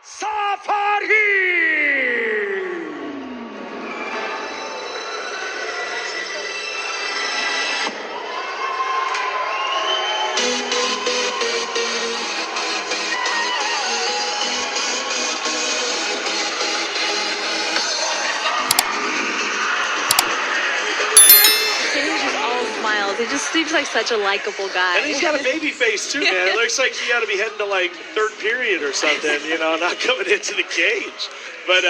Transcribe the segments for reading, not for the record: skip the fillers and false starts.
Safari! He just seems like such a likable guy. And he's got a baby face too, man. It looks like he ought to be heading to like third period or something, you know, not coming into the cage. But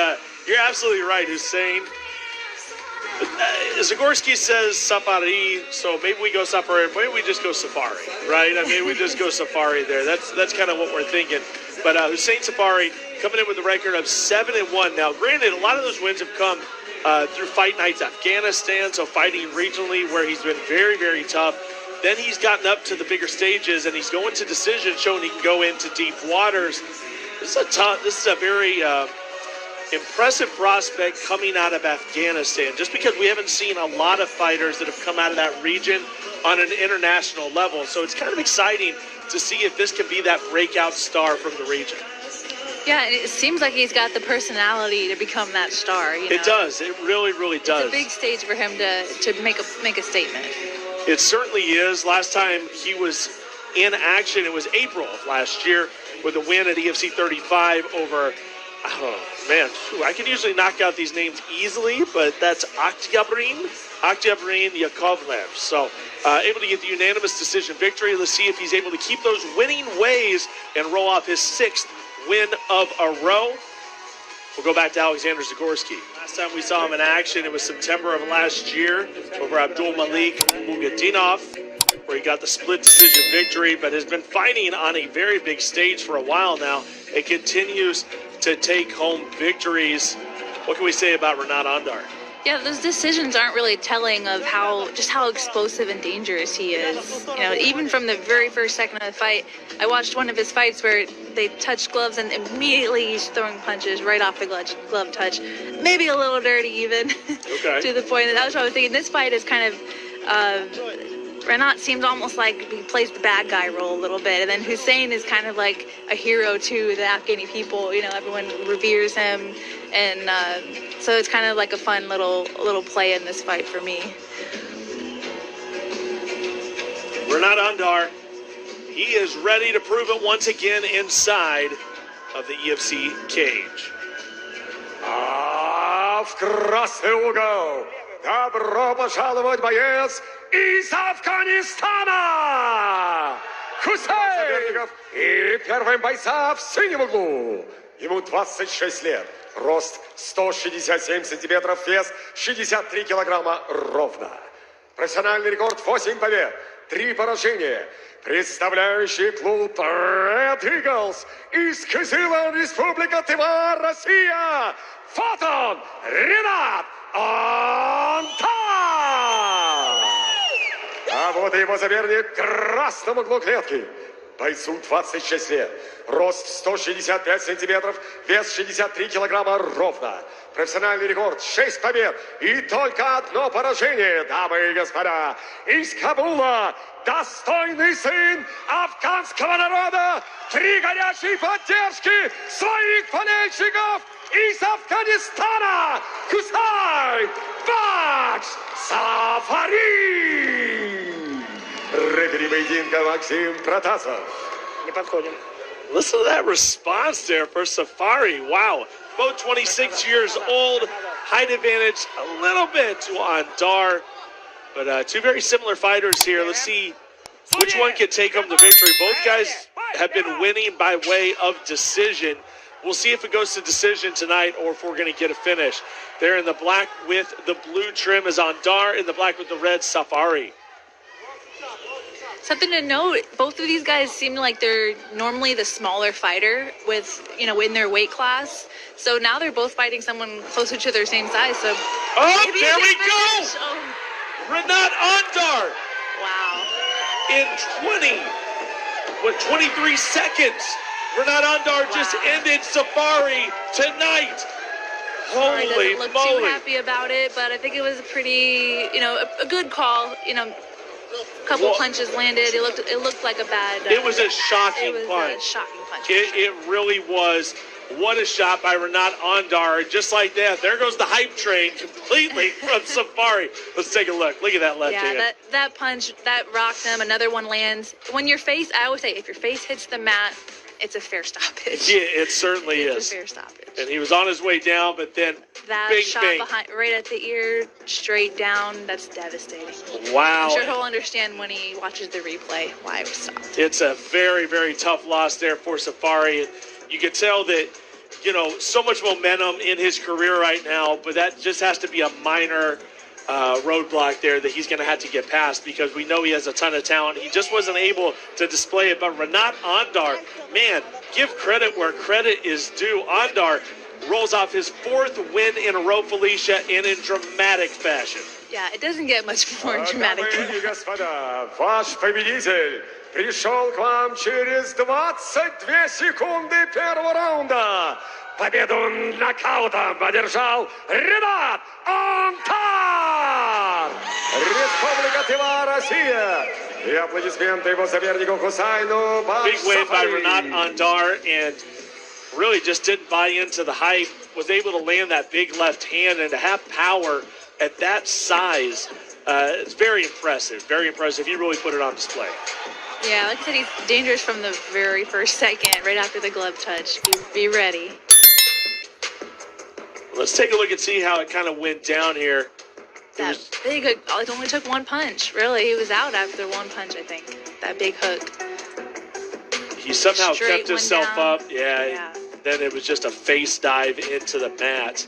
you're absolutely right, Hussein. Zagorski says Safari, so maybe we go Safari, maybe we just go Safari, right? I mean, we just go Safari there. That's kind of what we're thinking. But Hussain Safari coming in with a record of 7-1. Now, granted, a lot of those wins have come through Fight Nights Afghanistan, so fighting regionally where he's been very, very tough. Then he's gotten up to the bigger stages and he's going to decision, showing he can go into deep waters. This is a very impressive prospect coming out of Afghanistan, just because we haven't seen a lot of fighters that have come out of that region on an international level. So it's kind of exciting to see if this can be that breakout star from the region. Yeah, it seems like he's got the personality to become that star. You know? It does. It really, really does. It's a big stage for him to make a statement. It certainly is. Last time he was in action, it was April of last year with a win at EFC 35 over, oh man, I can usually knock out these names easily, but that's Oktyabryn Yakovlev. So able to get the unanimous decision victory. Let's see if he's able to keep those winning ways and roll off his 6th win of a row. We'll go back to Alexander Zagorski. Last time we saw him in action, it was September of last year over Abdul Malik Mugadinov, where he got the split decision victory, but has been fighting on a very big stage for a while now. It continues to take home victories. What can we say about Renat Ondar? Yeah, those decisions aren't really telling of how explosive and dangerous he is. You know, even from the very first second of the fight, I watched one of his fights where they touched gloves and immediately he's throwing punches right off the glove touch. Maybe a little dirty even, okay. To the point that was what I was thinking. This fight is kind of, Renat seems almost like he plays the bad guy role a little bit. And then Hussein is kind of like a hero to the Afghani people. You know, everyone reveres him. And so it's kind of like a fun little play in this fight for me. Renat Ondar, he is ready to prove it once again inside of the EFC cage. В красный угол. Добро пожаловать, боец из Афганистана! Хусейн! И первым бойца в синем углу. Ему 26 лет. Рост 167 сантиметров, вес 63 килограмма ровно. Профессиональный рекорд 8 побед, 3 поражения. Представляющий клуб Red Eagles из Кызыла, Республика Тыва, Россия. Вот он, Renat Ondar! А вот и его соперник в красном углу клетки. Бойцу 26 лет, рост 165 сантиметров, вес 63 килограмма ровно. Профессиональный рекорд 6 побед и только одно поражение, дамы и господа. Из Кабула достойный сын афганского народа, 3 горячие поддержки своих болельщиков из Афганистана, Hussain Bakhsh Safari! Рефери поединка Максим Протасов. Не подходим. Listen to that response there for Safari. Wow. Both 26 years old. Height advantage a little bit to Ondar. But two very similar fighters here. Let's see which one can take home the victory. Both guys have been winning by way of decision. We'll see if it goes to decision tonight or if we're going to get a finish. There in the black with the blue trim is Ondar, in the black with the red, Safari. Something to note, both of these guys seem like they're normally the smaller fighter with, you know, in their weight class. So now they're both fighting someone closer to their same size. So there we go! Oh. Renat Ondar! Wow. In 23 seconds, Renat Ondar just ended Safari tonight. Holy doesn't look moly. too happy about it, but I think it was a pretty, you know, a good call. You know, a couple punches landed. It looked like a bad. It was a shocking punch. It was a shocking punch. It really was. What a shot by Renat Ondar. Just like that, there goes the hype train completely from Safari. Let's take a look. Look at that left hand. Yeah, that punch, that rocked him. Another one lands. When your face, I always say, if your face hits the mat, it's a fair stoppage. Yeah, it certainly is. It's a fair stoppage. And he was on his way down, but then that bing, shot bing. behind, right at the ear, straight down, that's devastating. Wow. I'm sure he'll understand when he watches the replay why it was stopped. It's a very, very tough loss there for Safari. You can tell that, you know, so much momentum in his career right now, but that just has to be a minor roadblock there that he's going to have to get past, because we know he has a ton of talent. He just wasn't able to display it. But Renat Ondar, man, give credit where credit is due. Ondar rolls off his 4th win in a row, Felicia, and in dramatic fashion. Yeah, it doesn't get much more dramatic than Дамы и that. господа, ваш победитель пришел к вам через 22 секунды первого раунда. Победу нокаутом одержал Renat Ondar! Республика Тыва, Россия! И аплодисменты его сопернику Hussain Bakhsh Big win by Safari. Renat Ondar, and really just didn't buy into the hype. Was able to land that big left hand, and to have power at that size, it's very impressive. Very impressive. He really put it on display. Yeah, like I said, he's dangerous from the very first second, right after the glove touch. Be ready. Let's take a look and see how it kind of went down here. That big hook, it only took one punch, really. He was out after one punch, I think. That big hook. He somehow Straight kept himself one down. up. Yeah. Then it was just a face dive into the mat.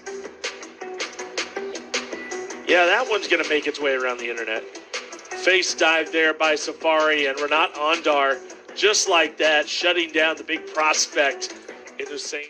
Yeah, that one's going to make its way around the internet. Face dive there by Safari, and Renat Ondar, just like that, shutting down the big prospect in Hussain.